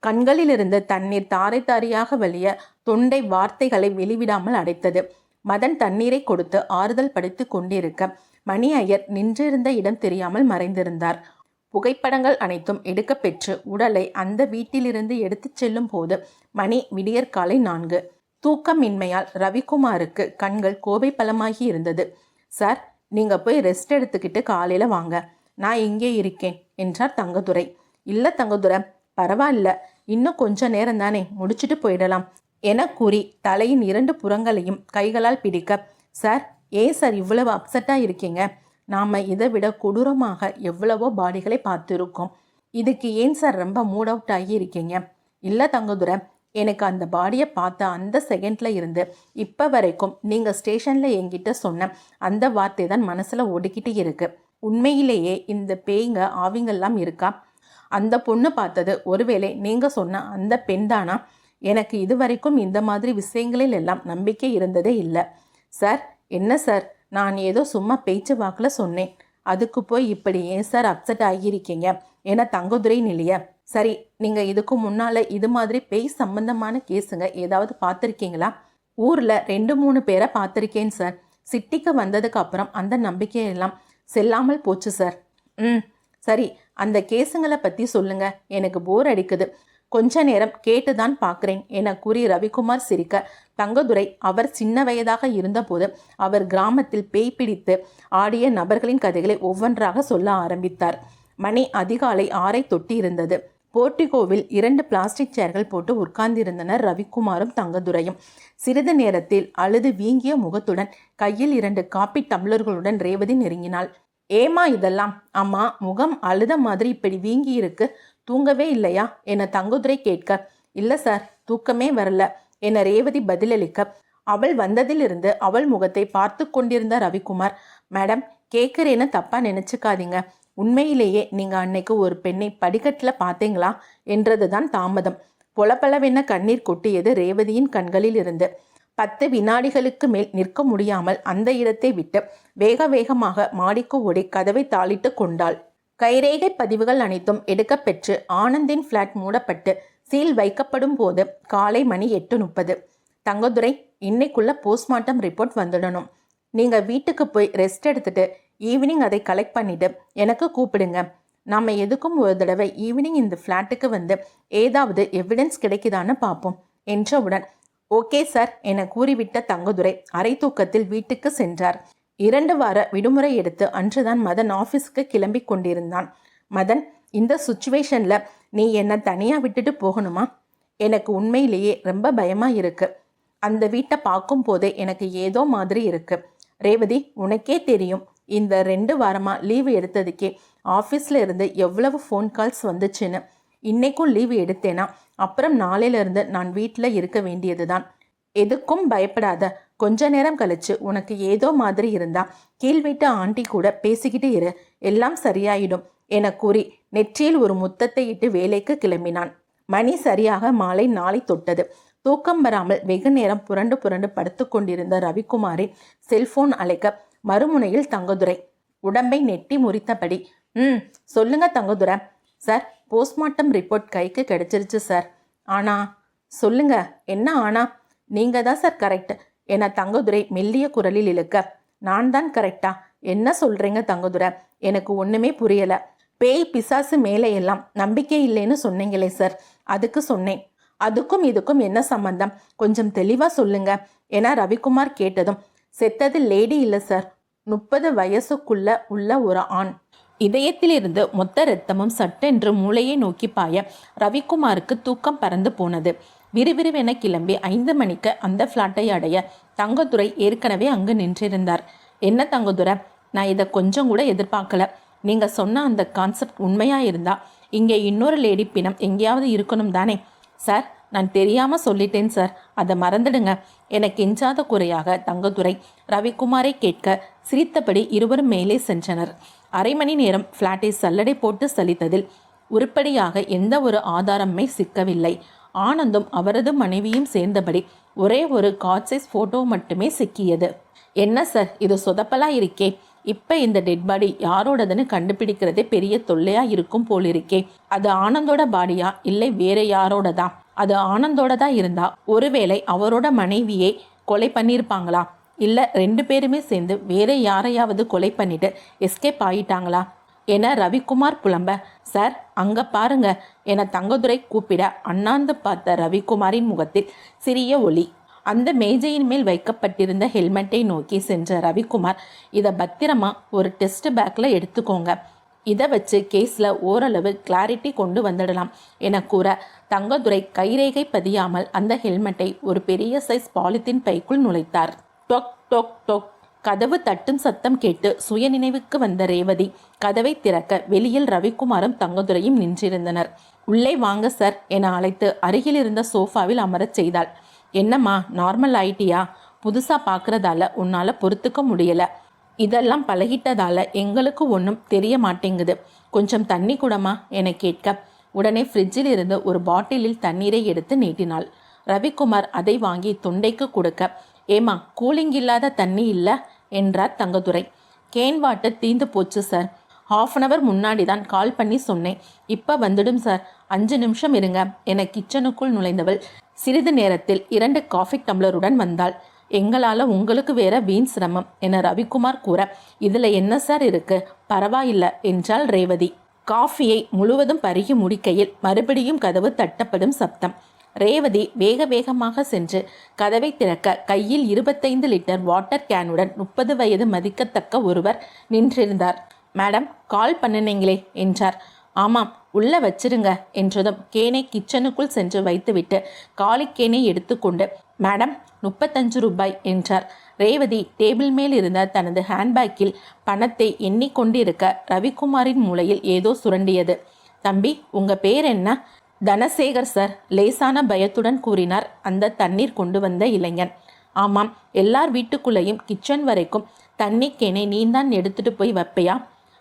கண்களிலிருந்து தண்ணீர் தாரை தாரியாக வலிய தொண்டை வார்த்தைகளை வெளிவிடாமல் அடைத்தது. மதன் தண்ணீரை கொடுத்து ஆறுதல் படுத்தி கொண்டிருக்க மணி ஐயர் நின்றிருந்த இடம் தெரியாமல் மறைந்திருந்தார். புகைப்படங்கள் அனைத்தும் எடுக்கப்பெற்று உடலை அந்த வீட்டிலிருந்து எடுத்துச் செல்லும் போது மணி விடியற்காலை 4. தூக்கமின்மையால் ரவிக்குமாருக்கு கண்கள் கோபை பலமாகி இருந்தது. சார், நீங்க போய் ரெஸ்ட் எடுத்துக்கிட்டு காலையில வாங்க, நான் இங்கே இருக்கேன் என்றார் தங்கதுரை. இல்ல தங்கதுரை, பரவாயில்ல, இன்னும் கொஞ்ச நேரம் தானே, முடிச்சுட்டு போயிடலாம் என கூறி தலையின் 2 புறங்களையும் கைகளால் பிடிக்க, சார் ஏன் சார் இவ்வளவு அப்செட்டா இருக்கீங்க? நாம இதை விட கொடூரமாக எவ்வளவோ பாடிகளை பார்த்துருக்கோம். இதுக்கு ஏன் சார் ரொம்ப மூட் அவுட் ஆகி இருக்கீங்க? இல்லை தங்கதுரை, எனக்கு அந்த பாடியை பார்த்த அந்த செகண்ட்ல இருந்து இப்போ வரைக்கும் நீங்கள் ஸ்டேஷனில் என்கிட்ட சொன்ன அந்த வார்த்தை தான் மனசில் ஓடிக்கிட்டு இருக்கு. உண்மையிலேயே இந்த பேய்ங்க ஆவிங்கெல்லாம் இருக்கா? அந்த பொண்ணு பார்த்தது ஒருவேளை நீங்கள் சொன்ன அந்த பெண் தானா? எனக்கு இதுவரைக்கும் இந்த மாதிரி விஷயங்களில் எல்லாம் நம்பிக்கை இருந்ததே இல்லை. சார், என்ன சார், நான் ஏதோ சும்மா பேச்சு வாக்கில் சொன்னேன், அதுக்கு போய் இப்படி ஏன் சார் அப்செட் ஆகியிருக்கீங்க என தங்கதுரை நிலைய. சரி, நீங்கள் இதுக்கு முன்னால் இது மாதிரி பேய் சம்பந்தமான கேஸுங்க ஏதாவது பார்த்துருக்கீங்களா? ஊரில் 2-3 பேரை பார்த்துருக்கேன் சார். சிட்டிக்கு வந்ததுக்கு அப்புறம் அந்த நம்பிக்கையெல்லாம் செல்லாமல் போச்சு சார். சரி, அந்த கேஸுங்களை பற்றி சொல்லுங்க, எனக்கு போர் அடிக்குது, கொஞ்ச நேரம் கேட்டுதான் பார்க்குறேன் என கூறி ரவிக்குமார் சிரிக்க தங்கதுரை அவர் சின்ன வயதாக இருந்தபோது அவர் கிராமத்தில் பேய் பிடித்து ஆடிய நபர்களின் கதைகளை ஒவ்வொன்றாக சொல்ல ஆரம்பித்தார். மணி அதிகாலை 6 தொட்டி இருந்தது. போர்ட்டிகோவில் 2 பிளாஸ்டிக் சேர்கள் போட்டு உட்கார்ந்திருந்தனர் ரவிக்குமாரும் தங்கதுரையும். சிறிது நேரத்தில் அழுது வீங்கிய முகத்துடன் கையில் 2 காப்பி டம்ளர்களுடன் ரேவதி நெருங்கினாள். ஏமா இதெல்லாம்? அம்மா, முகம் அழுத மாதிரி இப்படி வீங்கி இருக்கு, தூங்கவே இல்லையா என தங்கதுரை கேட்க, இல்லை சார், தூக்கமே வரல என ரேவதி பதிலளிக்க, அவள் வந்ததிலிருந்து அவள் முகத்தை பார்த்து கொண்டிருந்த ரவிக்குமார், மேடம், கேட்குறேன்னு தப்பா நினைச்சுக்காதீங்க, உண்மையிலேயே நீங்க அன்னைக்கு ஒரு பெண்ணை படிக்கட்டில் பார்த்தீங்களா என்றதுதான் தாமதம். பொலப்பளவென கண்ணீர் கொட்டியது ரேவதியின் கண்களில் இருந்து. 10 வினாடிகளுக்கு மேல் நிற்க முடியாமல் அந்த இடத்தை விட்டு வேக வேகமாக மாடிக்கு ஓடி கதவை தாளிட்டு கொண்டாள். கைரேகை பதிவுகள் அனைத்தும் எடுக்கப்பெற்று ஆனந்தின் ஃப்ளாட் மூடப்பட்டு சீல் வைக்கப்படும் போது காலை மணி 8:30. தங்கதுரை, இன்னைக்குள்ள போஸ்ட்மார்ட்டம் ரிப்போர்ட் வந்துடணும். நீங்கள் வீட்டுக்கு போய் ரெஸ்ட் எடுத்துட்டு ஈவினிங் அதை கலெக்ட் பண்ணிட்டு எனக்கு கூப்பிடுங்க. நாம் எதுக்கும் ஒரு தடவை ஈவினிங் இந்த ஃப்ளாட்டுக்கு வந்து ஏதாவது எவிடன்ஸ் கிடைக்குதான்னு பார்ப்போம் என்றவுடன், ஓகே சார் என கூறிவிட்ட தங்கதுரை அரை தூக்கத்தில் வீட்டுக்கு சென்றார். 2 வார விடுமுறை எடுத்து அன்றுதான் மதன் ஆஃபீஸுக்கு கிளம்பி கொண்டிருந்தான். மதன், இந்த சுச்சுவேஷன்ல நீ என்னை தனியா விட்டுட்டு போகணுமா? எனக்கு உண்மையிலேயே ரொம்ப பயமா இருக்கு. அந்த வீட்டை பார்க்கும் போதே எனக்கு ஏதோ மாதிரி இருக்கு. ரேவதி, உனக்கே தெரியும், இந்த 2 வாரமா லீவு எடுத்ததுக்கே ஆஃபீஸில் இருந்து எவ்வளவு ஃபோன் கால்ஸ் வந்துச்சுன்னு. இன்னைக்கும் லீவு எடுத்தேனா அப்புறம் நாளையிலிருந்து நான் வீட்டில் இருக்க வேண்டியது தான். எதுக்கும் பயப்படாத, கொஞ்ச நேரம் கழிச்சு உனக்கு ஏதோ மாதிரி இருந்தா கீழ் வீட்டு ஆண்டி கூட பேசிக்கிட்டு இரு, எல்லாம் சரியாயிடும் என கூறி நெற்றியில் ஒரு முத்தத்தை இட்டு வேலைக்கு கிளம்பினான். மணி சரியாக மாலை 4 தொட்டது. தூக்கம் வராமல் வெகு நேரம் புரண்டு புரண்டு படுத்து கொண்டிருந்த ரவிக்குமாரின் செல்போன் அழைக்க மறுமுனையில் தங்கதுரை உடம்பை நெட்டி முறித்தபடி, சொல்லுங்க தங்கதுரை. சார், போஸ்ட்மார்ட்டம் ரிப்போர்ட் கைக்கு கிடைச்சிருச்சு சார். ஆனா? சொல்லுங்க, என்ன ஆனா? நீங்க தான் சார் கரெக்ட் என தங்கதுரை மெல்லிய குரலில் இழுக்க, நான் தான் கரெக்டா? என்ன சொல்றீங்க தங்கதுரை? எனக்கு ஒண்ணுமே புரியல. பேய் பிசாசு மேலே எல்லாம் நம்பிக்கை இல்லைன்னு சொன்னீங்களே சார், அதுக்கு சொன்னேன். அதுக்கும் இதுக்கும் என்ன சம்பந்தம்? கொஞ்சம் தெளிவா சொல்லுங்க என ரவிக்குமார் கேட்டதும், செத்தது லேடி இல்லை சார், 30 வயசுக்குள்ள உள்ள ஒரு ஆண். இதயத்திலிருந்து மொத்த இரத்தமும் சட்டென்று மூளையை நோக்கி பாய ரவிக்குமாருக்கு தூக்கம் பறந்து போனது. விறுவிறுவென கிளம்பி 5 மணிக்கு அந்த ஃப்ளாட்டை அடைய தங்கதுரை ஏற்கனவே அங்கு நின்றிருந்தார். என்ன தங்கதுரை, நான் இதை கொஞ்சம் கூட எதிர்பார்க்கல. நீங்கள் சொன்ன அந்த கான்செப்ட் உண்மையாக இருந்தால் இங்கே இன்னொரு லேடி பிணம் எங்கேயாவது இருக்கணும் தானே? சார், நான் தெரியாமல் சொல்லிட்டேன் சார், அதை மறந்துடுங்க என கெஞ்சாத குறையாக தங்கதுரை ரவிக்குமாரை கேட்க சிரித்தபடி இருவரும் மேலே சென்றனர். அரை மணி நேரம் ஃப்ளாட்டை சல்லடை போட்டு சலித்ததில் உருப்படியாக எந்த ஒரு ஆதாரமே சிக்கவில்லை. ஆனந்தும் அவரது மனைவியும் சேர்ந்தபடி ஒரே ஒரு காட் சைஸ் ஃபோட்டோ மட்டுமே சிக்கியது. என்ன சார், இது சொதப்பலா இருக்கே. இப்போ இந்த டெட் பாடி யாரோடதுன்னு கண்டுபிடிக்கிறதே பெரிய தொல்லையா இருக்கும் போலிருக்கே. அது ஆனந்தோட பாடியா இல்லை வேற யாரோடதா? அது ஆனந்தோடதா இருந்தா ஒருவேளை அவரோட மனைவியை கொலை பண்ணியிருப்பாங்களா? இல்லை 2 பேருமே சேர்ந்து வேற யாரையாவது கொலை பண்ணிட்டு எஸ்கேப் ஆயிட்டாங்களா என ரவிக்குமார் புலம்ப, சார் அங்கே பாருங்க என தங்கதுரை கூப்பிட அண்ணாந்து பார்த்த ரவிக்குமாரின் முகத்தில் சிறிய ஒளி. அந்த மேஜையின் மேல் வைக்கப்பட்டிருந்த ஹெல்மெட்டை நோக்கி சென்ற ரவிக்குமார், இதை பத்திரமா ஒரு டெஸ்ட் பேக்கில் எடுத்துக்கோங்க, இதை வச்சு கேஸில் ஓரளவு கிளாரிட்டி கொண்டு வந்துடலாம் என கூற தங்கதுரை கைரேகை பதியாமல் அந்த ஹெல்மெட்டை ஒரு பெரிய சைஸ் பாலித்தீன் பைக்குள் நுழைத்தார். டொக் டொக் டொக் கதவு தட்டும் சத்தம் கேட்டு சுயநினைவுக்கு வந்த ரேவதி கதவை திறக்க வெளியில் ரவிக்குமாரும் தங்கதுரையும் நின்றிருந்தனர். உள்ளே வாங்க சார் என அழைத்து அருகில் இருந்த சோஃபாவில் அமரச் செய்தாள். என்னம்மா, நார்மல் ஆயிட்டியா? புதுசாக பார்க்குறதால உன்னால் பொறுத்துக்க முடியலை. இதெல்லாம் பழகிட்டதால எங்களுக்கு ஒன்றும் தெரிய மாட்டேங்குது. கொஞ்சம் தண்ணி கூடமா என கேட்க உடனே ஃப்ரிட்ஜில் இருந்து ஒரு பாட்டிலில் தண்ணீரை எடுத்து நீட்டினாள். ரவிக்குமார் அதை வாங்கி தொண்டைக்கு கொடுக்க, ஏமா கூலிங் இல்லாத தண்ணி இல்லை என்றார் தங்கதுரை. கேன் வாட்டர் தீந்து போச்சு சார். 1/2 hour முன்னாடி தான் கால் பண்ணி சொன்னேன். இப்போ வந்துடும் சார், 5 நிமிஷம் இருங்க என கிச்சனுக்குள் நுழைந்தவள் சிறிது நேரத்தில் 2 காஃபி டம்ளருடன் வந்தாள். எங்களால் உங்களுக்கு வேற வீண் சிரமம் என ரவிக்குமார் கூற, இதில் என்ன சார் இருக்கு, பரவாயில்லை என்றாள் ரேவதி. காஃபியை முழுவதும் பருகி முடிக்கையில் மறுபடியும் கதவு தட்டப்படும் சப்தம். ரேவதி வேக வேகமாக சென்று கதவை திறக்க கையில் 25 லிட்டர் வாட்டர் கேனுடன் 30 வயது மதிக்கத்தக்க ஒருவர் நின்றிருந்தார். மேடம், கால் பண்ணினீங்களே என்றார். ஆமாம், உள்ள வச்சிருங்க என்றதும் கேனை கிச்சனுக்குள் சென்று வைத்துவிட்டு காலி கேனை எடுத்துக்கொண்டு, மேடம் 35 ரூபாய் என்றார். ரேவதி டேபிள் மேல் இருந்த தனது ஹேண்ட்பேக்கில் பணத்தை எண்ணிக்கொண்டிருக்க ரவிக்குமாரின் மூளையில் ஏதோ சுரண்டியது. தம்பி, உங்க பேர் என்ன? தனசேகர் சார், லேசான பயத்துடன் கூறினார் அந்த தண்ணீர் கொண்டு வந்த இளைஞன். ஆமாம், எல்லார் வீட்டுக்குள்ளேயும் கிச்சன் வரைக்கும் தண்ணி கேனை நீந்தான் எடுத்துட்டு போய் வைப்பையா?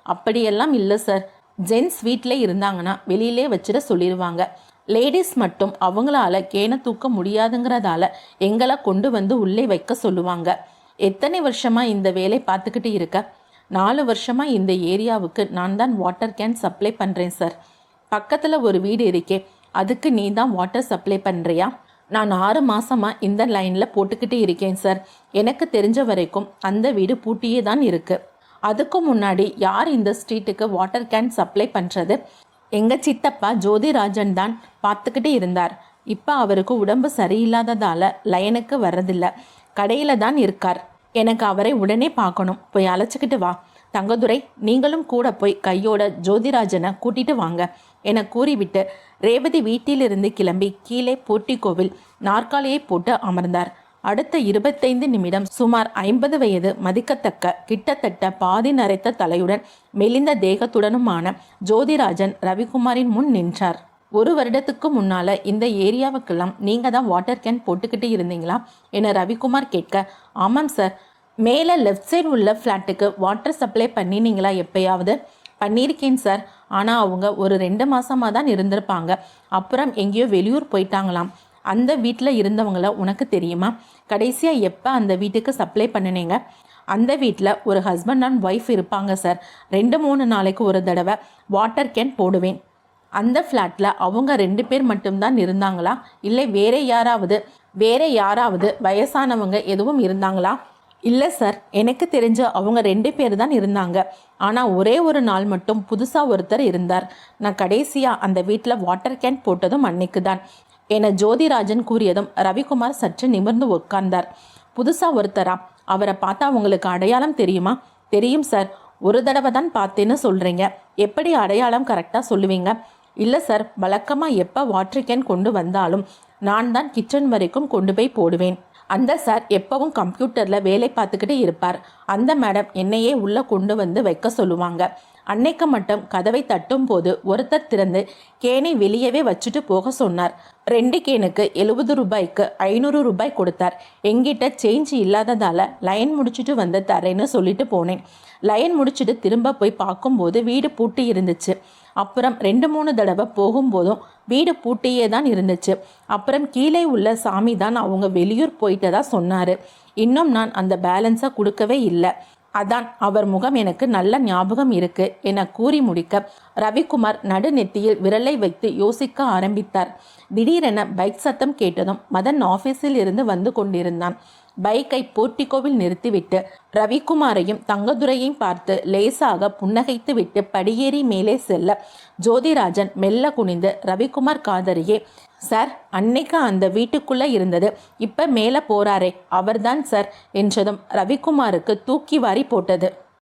அப்படியெல்லாம் இல்லை சார். ஜென்ஸ் வீட்டில் இருந்தாங்கன்னா வெளியிலே வச்சிட சொல்லிடுவாங்க. லேடிஸ் மட்டும் அவங்களால கேனை தூக்க முடியாதுங்கிறதால எங்களை கொண்டு வந்து உள்ளே வைக்க சொல்லுவாங்க. எத்தனை வருஷமா இந்த வேலை பார்த்துக்கிட்டு இருக்க? 4 வருஷமா இந்த ஏரியாவுக்கு நான் தான் வாட்டர் கேன் சப்ளை பண்ணுறேன் சார். பக்கத்தில் ஒரு வீடு இருக்கே, அதுக்கு நீ தான் வாட்டர் சப்ளை பண்ணுறியா? நான் 6 மாதமாக இந்த லைனில் போட்டுக்கிட்டு இருக்கேன் சார். எனக்கு தெரிஞ்ச வரைக்கும் அந்த வீடு பூட்டியே தான் இருக்குது. அதுக்கு முன்னாடி யார் இந்த ஸ்ட்ரீட்டுக்கு வாட்டர் கேன் சப்ளை பண்ணுறது? எங்கள் சித்தப்பா ஜோதிராஜன் தான் பார்த்துக்கிட்டு இருந்தார். இப்போ அவருக்கு உடம்பு சரியில்லாததால் லைனுக்கு வர்றதில்ல, கடையில் தான் இருக்கார். எனக்கு அவரை உடனே பார்க்கணும், போய் அழைச்சிக்கிட்டு வா. தங்கதுரை, நீங்களும் கூட போய் கையோட ஜோதிராஜனை கூட்டிட்டு வாங்க என கூறிவிட்டு ரேவதி வீட்டிலிருந்து கிளம்பி கீழே போர்ட்டிகோவில் நாற்காலியை போட்டு அமர்ந்தார். அடுத்த 25 நிமிடம் சுமார் 50 வயது மதிக்கத்தக்க கிட்டத்தட்ட பாதி நரைத்த தலையுடன் மெலிந்த தேகத்துடனுமான ஜோதிராஜன் ரவிக்குமாரின் முன் நின்றார். 1 வருடத்துக்கு முன்னால இந்த ஏரியாவுக்கெல்லாம் நீங்க தான் வாட்டர் கேன் போட்டுக்கிட்டு இருந்தீங்களா என ரவிக்குமார் கேட்க, ஆமாம் சார். மேலே லெஃப்ட் சைடு உள்ள ஃப்ளாட்டுக்கு வாட்டர் சப்ளை பண்ணினீங்களா? எப்பயாவது? பண்ணியிருக்கேன் சார். ஆனால் அவங்க ஒரு 2 மாதமாக தான் இருந்திருப்பாங்க. அப்புறம் எங்கேயோ வெளியூர் போயிட்டாங்களாம். அந்த வீட்டில் இருந்தவங்கள உனக்கு தெரியுமா? கடைசியாக எப்போ அந்த வீட்டுக்கு சப்ளை பண்ணினீங்க? அந்த வீட்டில் ஒரு ஹஸ்பண்ட் அண்ட் ஒய்ஃப் இருப்பாங்க சார். 2-3 நாளைக்கு ஒரு தடவை வாட்டர் கேன் போடுவேன். அந்த ஃப்ளாட்டில் அவங்க 2 பேர் மட்டும்தான் இருந்தாங்களா? இல்லை வேற யாராவது வயசானவங்க எதுவும் இருந்தாங்களா? இல்லை சார், எனக்கு தெரிஞ்ச அவங்க 2 பேர் தான் இருந்தாங்க. ஆனால் ஒரே ஒரு நாள் மட்டும் புதுசாக ஒருத்தர் இருந்தார். நான் கடைசியாக அந்த வீட்டில் வாட்டர் கேன் போட்டதும் அன்னைக்கு தான் என ஜோதிராஜன் கூறியதும் ரவிக்குமார் சற்று நிமிர்ந்து உட்கார்ந்தார். புதுசாக ஒருத்தரா? அவரை பார்த்தா உங்களுக்கு அடையாளம் தெரியுமா? தெரியும் சார். ஒரு தடவை தான் பார்த்தேன்னு சொல்கிறீங்க, எப்படி அடையாளம் கரெக்டாக சொல்லுவீங்க? இல்லை சார், வழக்கமாக எப்போ வாட்டர் கேன் கொண்டு வந்தாலும் நான் தான் கிச்சன் வரைக்கும் கொண்டு போய் போடுவேன். அந்த சார் எப்பவும் கம்ப்யூட்டரில் வேலை பார்த்துக்கிட்டு இருப்பார். அந்த மேடம் என்னையே உள்ளே கொண்டு வந்து வைக்க சொல்லுவாங்க. அன்னைக்கு மட்டும் கதவை தட்டும் போது ஒருத்தர் திறந்து கேனை வெளியவே வச்சுட்டு போக சொன்னார். 2 கேனுக்கு 70 ரூபாய்க்கு 500 ரூபாய் கொடுத்தார். எங்கிட்ட சேஞ்ச் இல்லாததால் லைன் முடிச்சுட்டு வந்து தரேன்னு சொல்லிட்டு போனேன். லைன் முடிச்சுட்டு திரும்ப போய் பார்க்கும்போது வீடு பூட்டி இருந்துச்சு. அப்புறம் 2-3 தடவை போகும்போதும் வீடு பூட்டியே தான் இருந்துச்சு. அப்புறம் கீழே உள்ள சாமி தான் அவங்க வெளியூர் போயிட்டதா சொன்னார். இன்னும் நான் அந்த பேலன்ஸை கொடுக்கவே இல்லை. அதான் அவர் முகம் எனக்கு நல்ல ஞாபகம் இருக்கு என கூறி முடிக்க ரவிக்குமார் நடுநெத்தியில் விரலை வைத்து யோசிக்க ஆரம்பித்தார். திடீரென பைக் சத்தம் கேட்டதும் மதன் ஆஃபீஸில் இருந்து வந்து கொண்டிருந்தான். பைக்கை போர்ட்டிகோவில் நிறுத்திவிட்டு ரவிக்குமாரையும் தங்கதுரையையும் பார்த்து லேசாக புன்னகைத்து விட்டு படியேறி மேலே செல்ல ஜோதிராஜன் மெல்ல குனிந்து ரவிக்குமார் காதரியே, சார், அன்னைக்கு அந்த வீட்டுக்குள்ளே இருந்தது இப்போ மேலே போறாரே அவர்தான் சார் என்றதும் ரவிக்குமாருக்கு தூக்கி வாரி போட்டது.